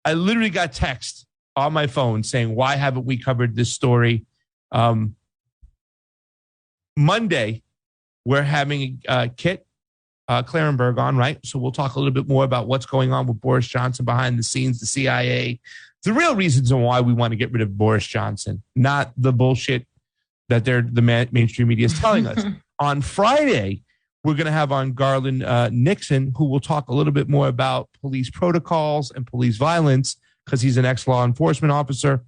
I literally got text on my phone saying, why haven't we covered this story? Monday, we're having Kit Clarenberg on, right? So we'll talk a little bit more about what's going on with Boris Johnson behind the scenes, the CIA, the real reasons on why we want to get rid of Boris Johnson, not the bullshit that the mainstream media is telling us. On Friday, we're going to have on Garland Nixon, who will talk a little bit more about police protocols and police violence, because he's an ex-law enforcement officer.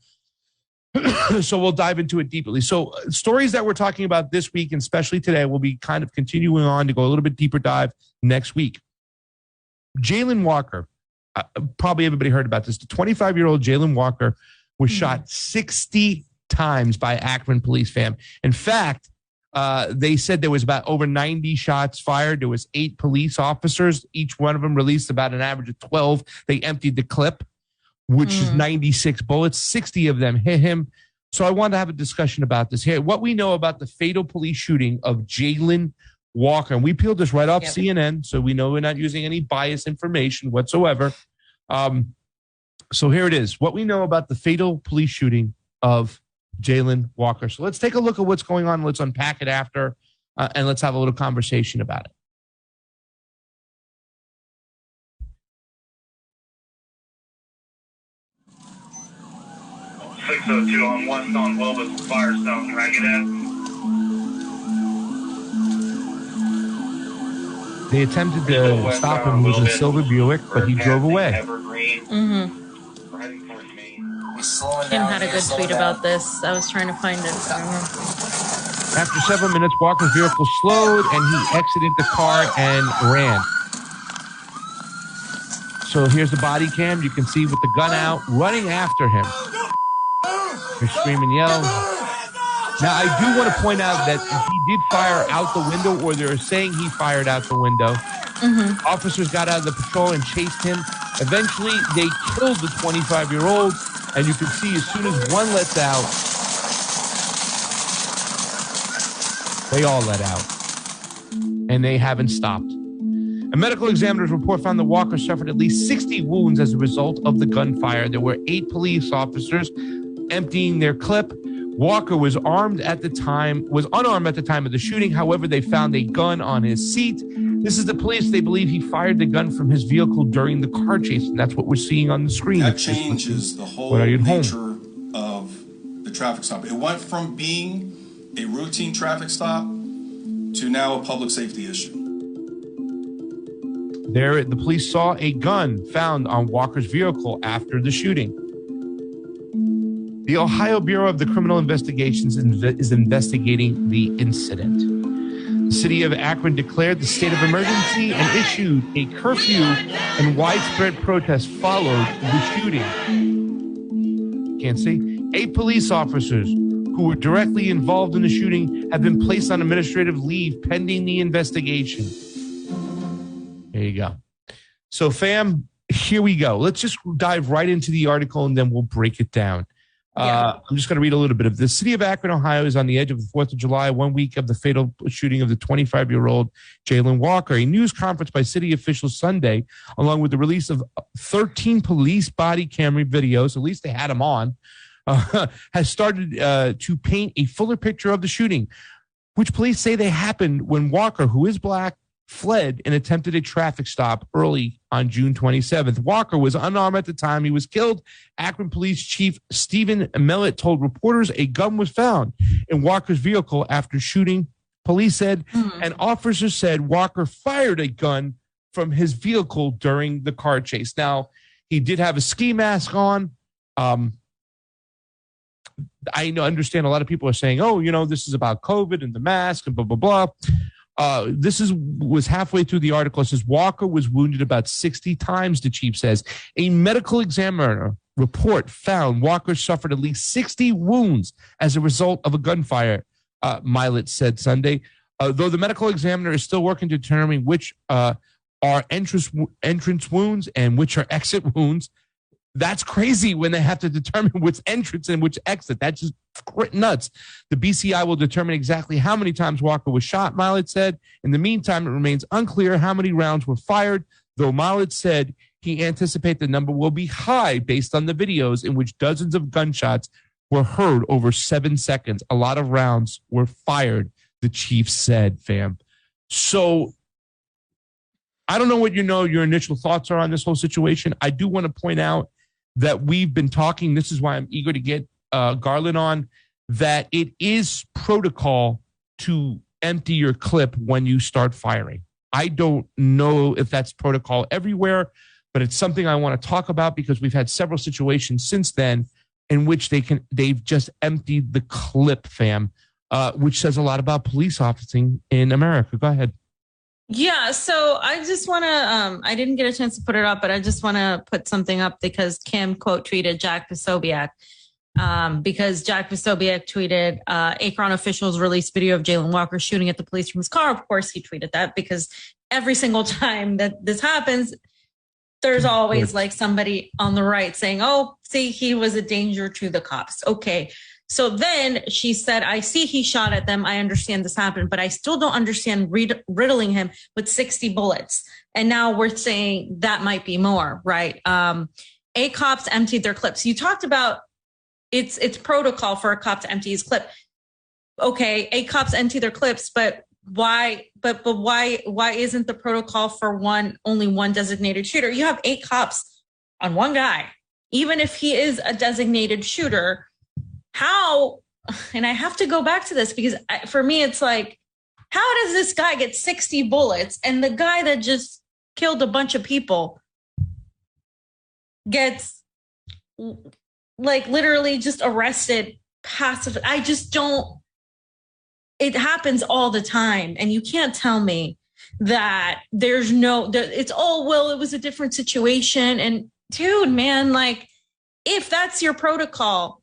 So we'll dive into it deeply. So stories that we're talking about this week, and especially today, will be kind of continuing on to go a little bit deeper dive next week. Jayland Walker, probably everybody heard about this. The 25-year-old Jayland Walker was shot 60 times by Akron police, fam. In fact, they said there was about over 90 shots fired. There was 8 police officers. Each one of them released about an average of 12. They emptied the clip, which is 96 bullets. 60 of them hit him. So I wanted to have a discussion about this here. What we know about the fatal police shooting of Jayland Walker. And we peeled this right off CNN, so we know we're not using any biased information whatsoever. So here it is. What we know about the fatal police shooting of Jayland Walker. So let's take a look at what's going on. Let's unpack it after, and let's have a little conversation about it. 602 on West on Wilbus Firestone. Can I get in? They attempted to stop him with a silver Buick, but he drove away. Kim had a good tweet about this. I was trying to find it. After 7 minutes, Walker's vehicle slowed and he exited the car and ran. So here's the body cam. You can see with the gun out, running after him. They scream and yell. Now, I do want to point out that he did fire out the window, or they're saying he fired out the window. Officers got out of the patrol and chased him. Eventually, they killed the 25-year-old, and you can see as soon as one lets out, they all let out, and they haven't stopped. A medical examiner's report found that Walker suffered at least 60 wounds as a result of the gunfire. There were 8 police officers emptying their clip. Walker was unarmed at the time of the shooting. However, they found a gun on his seat. This is the police. They believe he fired the gun from his vehicle during the car chase, and that's what we're seeing on the screen. That changes the whole nature of the traffic stop. It went from being a routine traffic stop to now a public safety issue. There, the police saw a gun found on Walker's vehicle after the shooting. The Ohio Bureau of the Criminal Investigations is investigating the incident. The city of Akron declared the state of emergency and issued a curfew, and widespread protests followed the shooting. Can't see. 8 police officers who were directly involved in the shooting have been placed on administrative leave pending the investigation. There you go. So, fam, here we go. Let's just dive right into the article, and then we'll break it down. I'm just going to read a little bit of this. The city of Akron, Ohio is on the edge of the 4th of July, 1 week of the fatal shooting of the 25-year-old Jayland Walker. A news conference by city officials Sunday, along with the release of 13 police body camera videos, at least they had them on, has started to paint a fuller picture of the shooting, which police say they happened when Walker, who is black, fled and attempted a traffic stop early on June 27th. Walker was unarmed at the time he was killed. Akron Police Chief Stephen Mellett told reporters a gun was found in Walker's vehicle after shooting. Police said, and officers said Walker fired a gun from his vehicle during the car chase. Now, he did have a ski mask on. I understand a lot of people are saying, oh, this is about COVID and the mask and blah, blah, blah. This was halfway through the article. It says Walker was wounded about 60 times, the chief says. A medical examiner report found Walker suffered at least 60 wounds as a result of a gunfire, Milet said Sunday. Though the medical examiner is still working to determine which are entrance wounds and which are exit wounds. That's crazy when they have to determine which entrance and which exit. That's just nuts. The BCI will determine exactly how many times Walker was shot, Milet said. In the meantime, it remains unclear how many rounds were fired, though Milet said he anticipates the number will be high based on the videos in which dozens of gunshots were heard over 7 seconds. A lot of rounds were fired, the chief said, fam. So I don't know what your initial thoughts are on this whole situation. I do want to point out that we've been talking. This is why I'm eager to get Garland on, that it is protocol to empty your clip when you start firing. I don't know if that's protocol everywhere, but it's something I want to talk about because we've had several situations since then in which they've just emptied the clip, fam, which says a lot about police officing in America. Go ahead. Yeah, so I just want to, I didn't get a chance to put it up, but I just want to put something up because Kim quote tweeted Jack Posobiec because Jack Posobiec tweeted, Akron officials released video of Jayland Walker shooting at the police from his car. Of course, he tweeted that because every single time that this happens, there's always like somebody on the right saying, oh, see, he was a danger to the cops. Okay. So then she said, I see he shot at them. I understand this happened, but I still don't understand riddling him with 60 bullets. And now we're saying that might be more, right? A cops emptied their clips. You talked about it's protocol for a cop to empty his clip. Okay, A cops empty their clips, but why? But why isn't the protocol for only one designated shooter? You have 8 cops on one guy, even if he is a designated shooter. How, and I have to go back to this because for me, it's like, how does this guy get 60 bullets and the guy that just killed a bunch of people gets like literally just arrested passive? I just don't, it happens all the time. And you can't tell me that it's well, it was a different situation. And dude, man, like if that's your protocol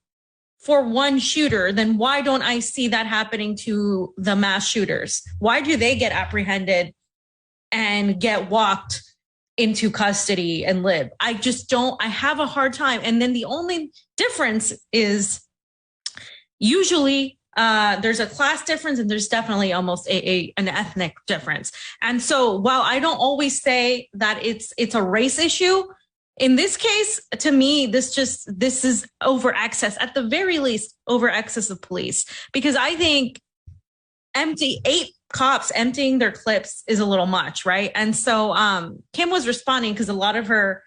for one shooter, then why don't I see that happening to the mass shooters? Why do they get apprehended and get walked into custody and live? I just don't, I have a hard time. And then the only difference is usually there's a class difference and there's definitely almost an ethnic difference. And so while I don't always say that it's a race issue, in this case, to me, this is over excess, at the very least, over excess of police, because I think 8 cops emptying their clips is a little much, right? And so Kim was responding because a lot of her,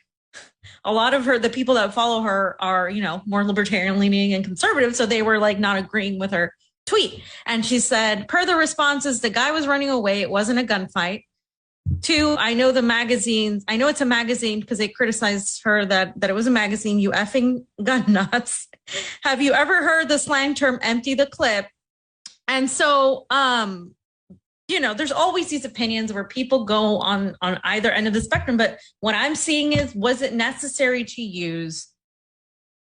the people that follow her are, more libertarian leaning and conservative. So they were like not agreeing with her tweet. And she said, per the responses, the guy was running away. It wasn't a gunfight. 2, I know it's a magazine because they criticized her that it was a magazine, you effing gun nuts. Have you ever heard the slang term empty the clip? And so, there's always these opinions where people go on either end of the spectrum. But what I'm seeing is, was it necessary to use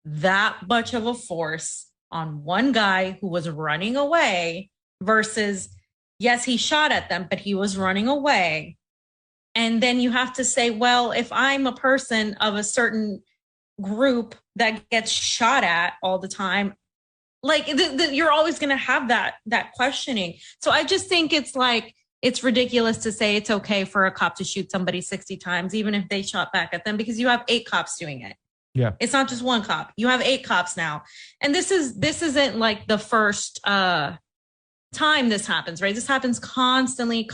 that much of a force on one guy who was running away versus, yes, he shot at them, but he was running away. And then you have to say, well, if I'm a person of a certain group that gets shot at all the time, like you're always going to have that questioning. So I just think it's ridiculous to say it's okay for a cop to shoot somebody 60 times, even if they shot back at them, because you have 8 cops doing it. Yeah. It's not just one cop. You have 8 cops now. And this isn't like the first time this happens, right? This happens constantly.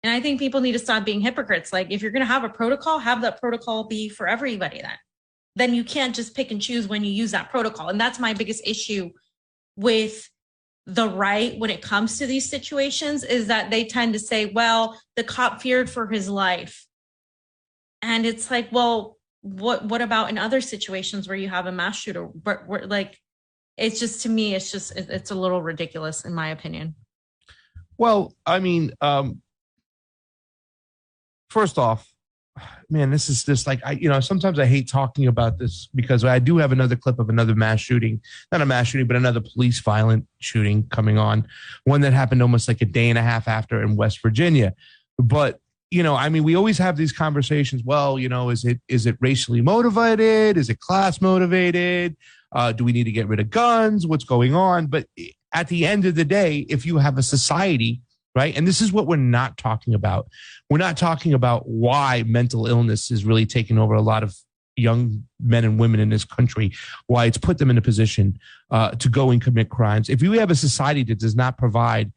And I think people need to stop being hypocrites. Like, if you're going to have a protocol, have that protocol be for everybody then you can't just pick and choose when you use that protocol. And that's my biggest issue with the right when it comes to these situations, is that they tend to say, well, the cop feared for his life. And it's like, well, what about in other situations where you have a mass shooter? But like, it's just, to me, it's a little ridiculous in my opinion. Well, I mean, first off, man, this is just like, sometimes I hate talking about this because I do have another clip of another mass shooting, not a mass shooting, but another police violent shooting coming on, one that happened almost like a day and a half after in West Virginia. But, we always have these conversations. Well, is it racially motivated? Is it class motivated? Do we need to get rid of guns? What's going on? But at the end of the day, if you have a society right? And this is what we're not talking about. We're not talking about why mental illness is really taking over a lot of young men and women in this country, why it's put them in a position to go and commit crimes. If you have a society that does not provide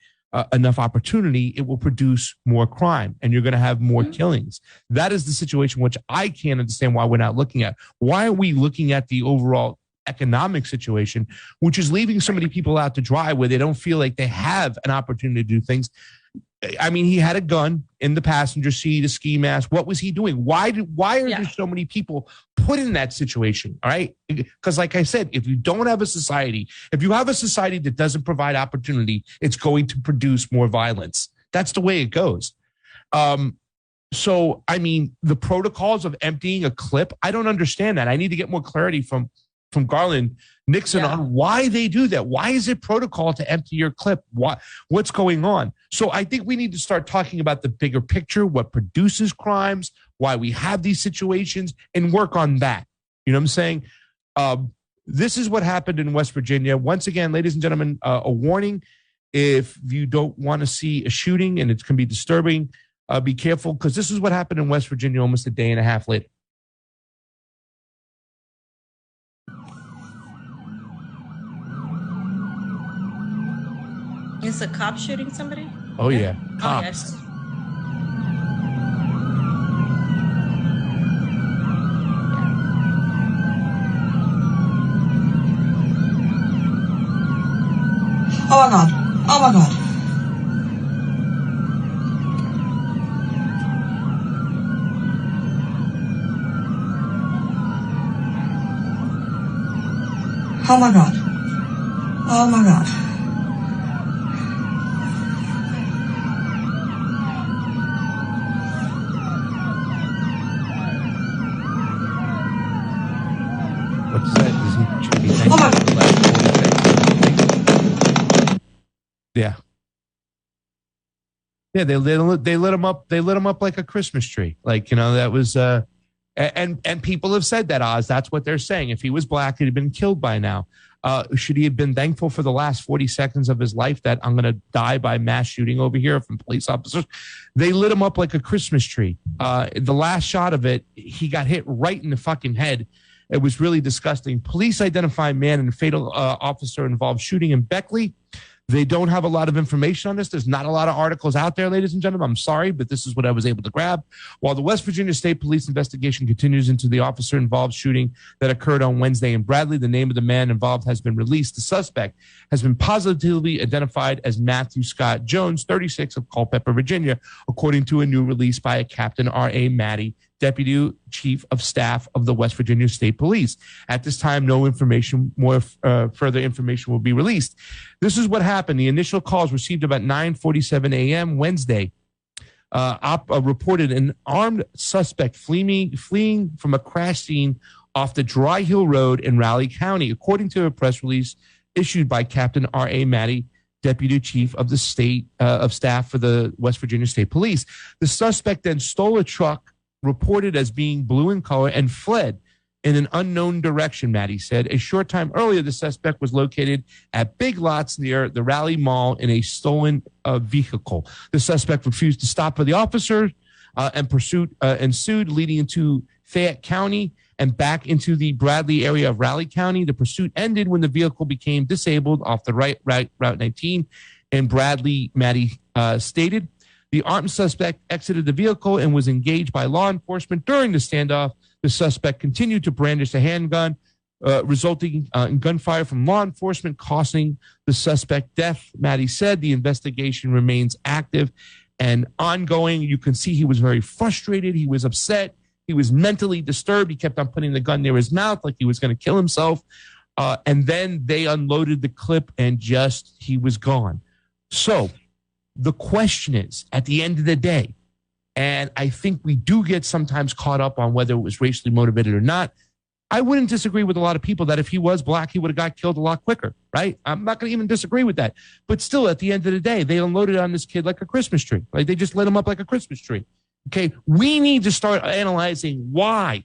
enough opportunity, it will produce more crime and you're going to have more killings. That is the situation which I can't understand why we're not looking at. Why are we looking at the overall economic situation, which is leaving so many people out to dry where they don't feel like they have an opportunity to do things? I mean, he had a gun in the passenger seat, a ski mask. What was he doing? Why are there so many people put in that situation? All right. Because like I said, if you don't have a society, if you have a society that doesn't provide opportunity, it's going to produce more violence. That's the way it goes. So, I mean, the protocols of emptying a clip, I don't understand that. I need to get more clarity from Garland Nixon on why they do that. Why is it protocol to empty your clip? What's going on? So I think we need to start talking about the bigger picture, what produces crimes, why we have these situations, and work on that. You know what I'm saying? This is what happened in West Virginia. Once again, ladies and gentlemen, a warning. If you don't want to see a shooting and it can be disturbing, be careful, because this is what happened in West Virginia almost a day and a half later. Is a cop shooting somebody? Oh, yeah. Cops. Oh, yes. Oh, my God. Oh, my God. Oh, my God. Oh, my God. What's that? Should be Oh my God. Yeah. Yeah, they lit him up. They lit him up like a Christmas tree. Like, you know, that was and people have said that, Oz. That's what they're saying. If he was black, he'd have been killed by now. Should he have been thankful for the last 40 seconds of his life that I'm going to die by mass shooting over here from police officers? They lit him up like a Christmas tree. The last shot of it, he got hit right in the fucking head. It was really disgusting. Police identify man in fatal officer-involved shooting in Beckley. They don't have a lot of information on this. There's not a lot of articles out there, ladies and gentlemen. I'm sorry, but this is what I was able to grab. While the West Virginia State Police investigation continues into the officer-involved shooting that occurred on Wednesday in Bradley, the name of the man involved has been released. The suspect has been positively identified as Matthew Scott Jones, 36, of Culpeper, Virginia, according to a new release by a Captain R.A. Matty, Deputy Chief of Staff of the West Virginia State Police. At this time, no information, further information will be released. This is what happened. The initial calls received about 9:47 a.m. Wednesday reported an armed suspect fleeing from a crash scene off the Dry Hill Road in Raleigh County, according to a press release issued by Captain R.A. Matty, Deputy Chief of the State of Staff for the West Virginia State Police. The suspect then stole a truck reported as being blue in color and fled in an unknown direction, Matty said. A short time earlier, the suspect was located at Big Lots near the Raleigh Mall in a stolen vehicle. The suspect refused to stop for the officer and pursuit ensued, leading into Fayette County and back into the Bradley area of Raleigh County. The pursuit ended when the vehicle became disabled off the Route 19 in Bradley, Matty stated. The armed suspect exited the vehicle and was engaged by law enforcement. During the standoff, the suspect continued to brandish a handgun, resulting in gunfire from law enforcement, costing the suspect death. Matty said the investigation remains active and ongoing. You can see he was very frustrated. He was upset. He was mentally disturbed. He kept on putting the gun near his mouth like he was going to kill himself. And then they unloaded the clip and he was gone. So the question is, at the end of the day, and I think we do get sometimes caught up on whether it was racially motivated or not. I wouldn't disagree with a lot of people that if he was black, he would have got killed a lot quicker, right? I'm not going to even disagree with that. But still, at the end of the day, they unloaded on this kid like a Christmas tree. Like they just lit him up like a Christmas tree. Okay, we need to start analyzing why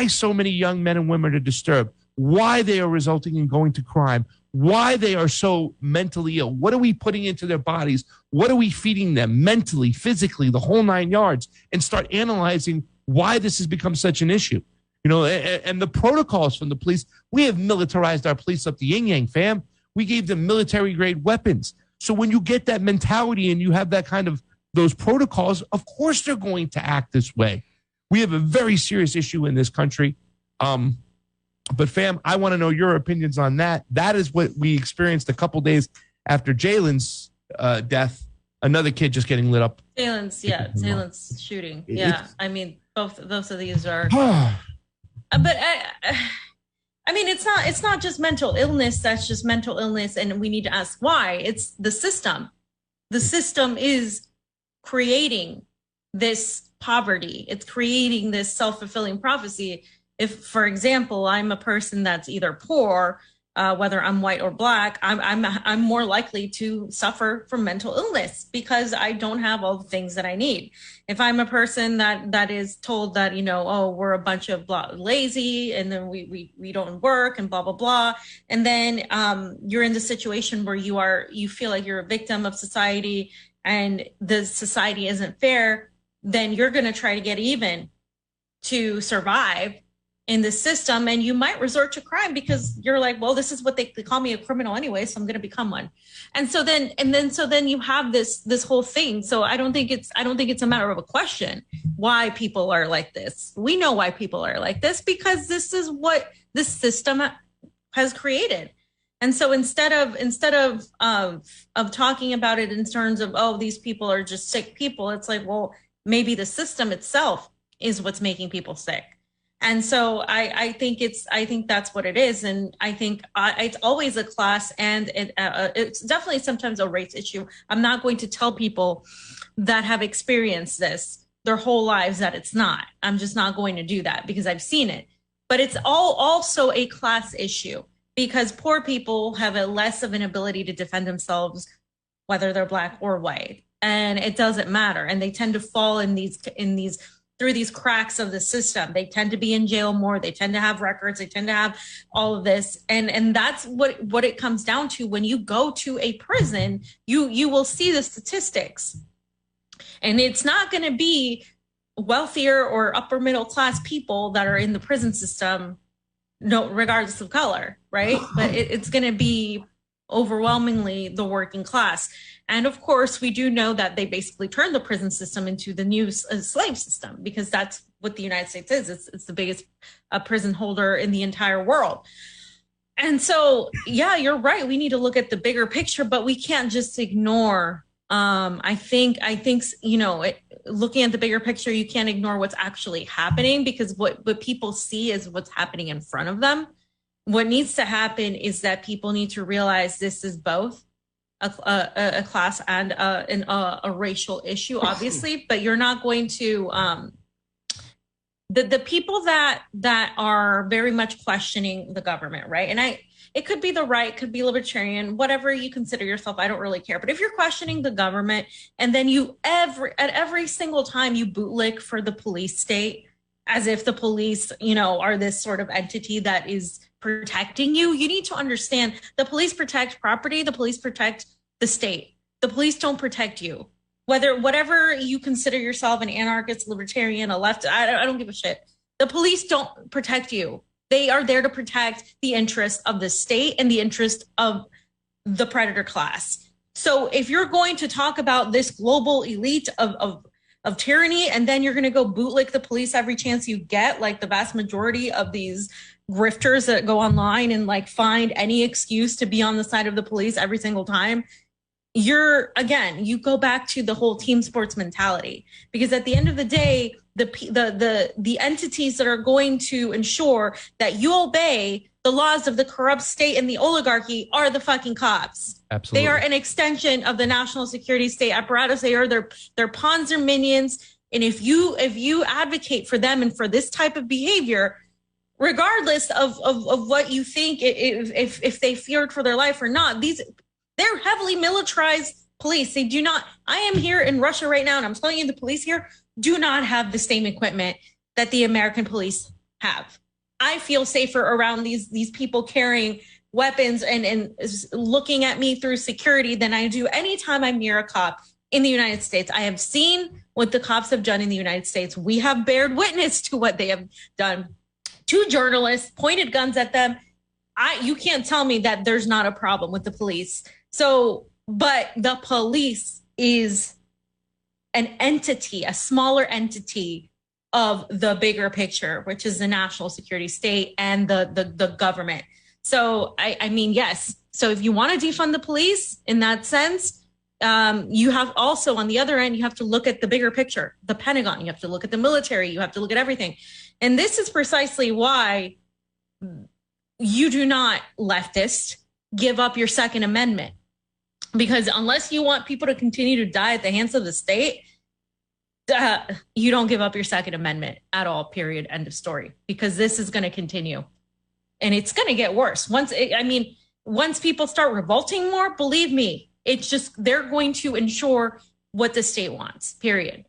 so many young men and women are disturbed. why they are resulting in going to crime, why they are so mentally ill. What are we putting into their bodies? What are we feeding them mentally, physically, the whole 9 yards, and start analyzing why this has become such an issue. You know, and the protocols from the police, we have militarized our police up the yin-yang, fam. We gave them military-grade weapons. So when you get that mentality and you have that kind of those protocols, of course they're going to act this way. We have a very serious issue in this country. But fam, I want to know your opinions on that. That is what we experienced a couple days after Jayland's death. Another kid just getting lit up. Jayland's shooting. Yeah, I mean, both of these are. But I mean, it's not just mental illness. That's just mental illness, and we need to ask why. It's the system. The system is creating this poverty. It's creating this self-fulfilling prophecy. If, for example, I'm a person that's either poor, whether I'm white or black, I'm more likely to suffer from mental illness because I don't have all the things that I need. If I'm a person that is told that, you know, oh, we're a bunch of lazy and then we don't work and blah, blah, blah. And then you're in the situation where you feel like you're a victim of society and the society isn't fair, then you're going to try to get even to survive in the system, and you might resort to crime because you're like, well, this is what they call me, a criminal anyway, so I'm going to become one. And so then you have this whole thing. So I don't think it's a matter of a question why people are like this. We know why people are like this because this is what this system has created. And so instead of talking about it in terms of, oh, these people are just sick people, it's like, well, maybe the system itself is what's making people sick. And so I think that's what it is. And I think it's always a class and it's definitely sometimes a race issue. I'm not going to tell people that have experienced this their whole lives that it's not. I'm just not going to do that because I've seen it. But it's also a class issue because poor people have a less of an ability to defend themselves, whether they're black or white. And it doesn't matter. And they tend to fall in these through these cracks of the system. They tend to be in jail more. They tend to have records. They tend to have all of this. And that's what it comes down to. When you go to a prison, you will see the statistics. And it's not going to be wealthier or upper middle class people that are in the prison system, no, regardless of color, right? But it's going to be overwhelmingly the working class. And of course, we do know that they basically turned the prison system into the new slave system because that's what the United States is. It's the biggest prison holder in the entire world. And so, yeah, you're right. We need to look at the bigger picture, but we can't just ignore. I think, you know, looking at the bigger picture, you can't ignore what's actually happening because what people see is what's happening in front of them. What needs to happen is that people need to realize this is both a class and a racial issue, obviously, but you're not going to the people that are very much questioning the government, right? And it could be the right, could be libertarian, whatever you consider yourself. I don't really care. But if you're questioning the government and then at every single time you bootlick for the police state, as if the police, you know, are this sort of entity that is protecting you, you need to understand the police protect property, the police protect the state. The police don't protect you. Whatever you consider yourself, an anarchist, libertarian, a left, I don't give a shit. The police don't protect you. They are there to protect the interest of the state and the interest of the predator class. So if you're going to talk about this global elite of tyranny, and then you're going to go bootlick the police every chance you get, like the vast majority of these grifters that go online and like find any excuse to be on the side of the police every single time, you go back to the whole team sports mentality. Because at the end of the day, the entities that are going to ensure that you obey the laws of the corrupt state and the oligarchy are the fucking cops. Absolutely. They are an extension of the national security state apparatus. They are their pawns or minions. And if you advocate for them and for this type of behavior, regardless of what you think, if they feared for their life or not, they're heavily militarized police. They do not. I am here in Russia right now, and I'm telling you, the police here do not have the same equipment that the American police have. I feel safer around these people carrying weapons and looking at me through security than I do anytime I'm near a cop in the United States. I have seen what the cops have done in the United States. We have bared witness to what they have done to journalists, pointed guns at them. You can't tell me that there's not a problem with the police. So, but the police is an entity, a smaller entity of the bigger picture, which is the national security state and the government. So, I mean, yes. So if you want to defund the police in that sense, you have also on the other end, you have to look at the bigger picture, the Pentagon, you have to look at the military, you have to look at everything. And this is precisely why you do not, leftist, give up your Second Amendment. Because unless you want people to continue to die at the hands of the state, you don't give up your Second Amendment at all, period, end of story. Because this is going to continue. And it's going to get worse. Once people start revolting more, believe me, it's just, they're going to ensure what the state wants, period.